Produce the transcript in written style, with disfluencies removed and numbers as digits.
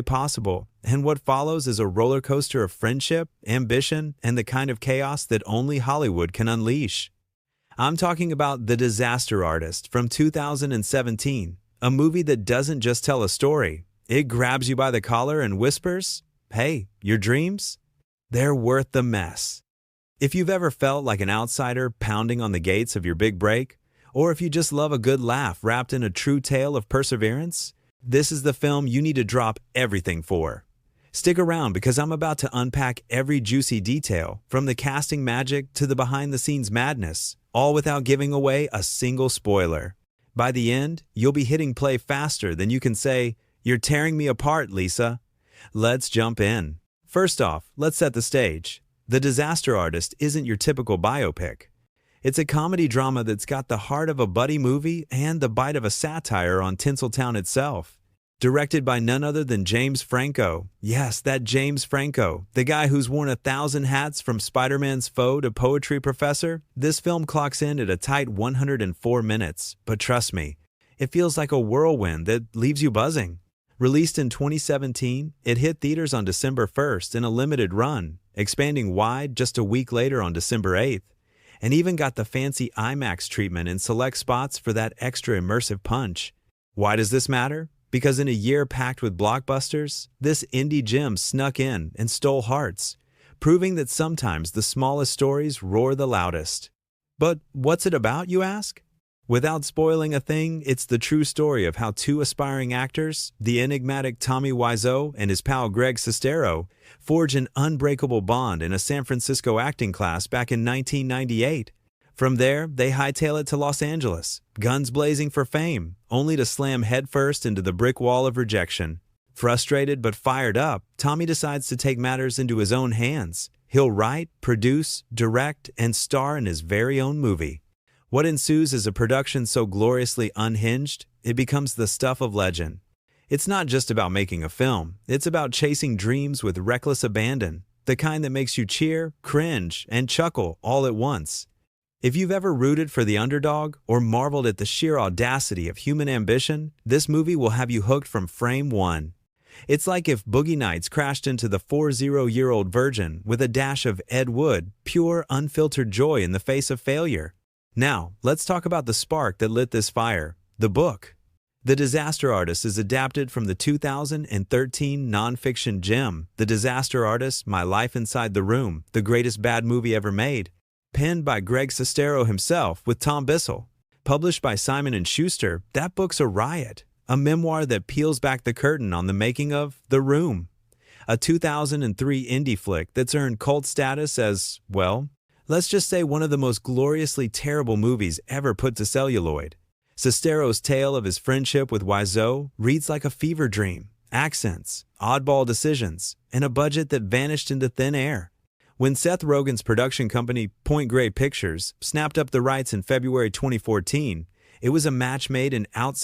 possible, and what follows is a roller coaster of friendship, ambition, and the kind of chaos that only Hollywood can unleash. I'm talking about The Disaster Artist from 2017, a movie that doesn't just tell a story, it grabs you by the collar and whispers, "Hey, your dreams? They're worth the mess." If you've ever felt like an outsider pounding on the gates of your big break, or if you just love a good laugh wrapped in a true tale of perseverance, this is the film you need to drop everything for. Stick around because I'm about to unpack every juicy detail, from the casting magic to the behind-the-scenes madness, all without giving away a single spoiler. By the end, you'll be hitting play faster than you can say, "You're tearing me apart, Lisa." Let's jump in. First off, let's set the stage. The Disaster Artist isn't your typical biopic. It's a comedy drama that's got the heart of a buddy movie and the bite of a satire on Tinseltown itself. Directed by none other than James Franco. Yes, that James Franco, the guy who's worn 1,000 hats from Spider-Man's foe to poetry professor, this film clocks in at a tight 104 minutes. But trust me, it feels like a whirlwind that leaves you buzzing. Released in 2017, it hit theaters on December 1st in a limited run, expanding wide just a week later on December 8th, and even got the fancy IMAX treatment in select spots for that extra immersive punch. Why does this matter? Because in a year packed with blockbusters, this indie gem snuck in and stole hearts, proving that sometimes the smallest stories roar the loudest. But what's it about, you ask? Without spoiling a thing, it's the true story of how two aspiring actors, the enigmatic Tommy Wiseau and his pal Greg Sestero, forge an unbreakable bond in a San Francisco acting class back in 1998. From there, they hightail it to Los Angeles, guns blazing for fame, only to slam headfirst into the brick wall of rejection. Frustrated but fired up, Tommy decides to take matters into his own hands. He'll write, produce, direct, and star in his very own movie. What ensues is a production so gloriously unhinged, it becomes the stuff of legend. It's not just about making a film, it's about chasing dreams with reckless abandon, the kind that makes you cheer, cringe, and chuckle all at once. If you've ever rooted for the underdog or marveled at the sheer audacity of human ambition, this movie will have you hooked from frame one. It's like if Boogie Nights crashed into the 40-year-old virgin with a dash of Ed Wood, pure, unfiltered joy in the face of failure. Now, let's talk about the spark that lit this fire, the book. The Disaster Artist is adapted from the 2013 nonfiction gem, The Disaster Artist: My Life Inside the Room, the greatest bad movie ever made. Penned by Greg Sestero himself with Tom Bissell. Published by Simon & Schuster, that book's a riot, a memoir that peels back the curtain on the making of The Room, a 2003 indie flick that's earned cult status as, well, let's just say one of the most gloriously terrible movies ever put to celluloid. Sestero's tale of his friendship with Wiseau reads like a fever dream, accents, oddball decisions, and a budget that vanished into thin air. When Seth Rogen's production company, Point Grey Pictures, snapped up the rights in February 2014, it was a match made in outside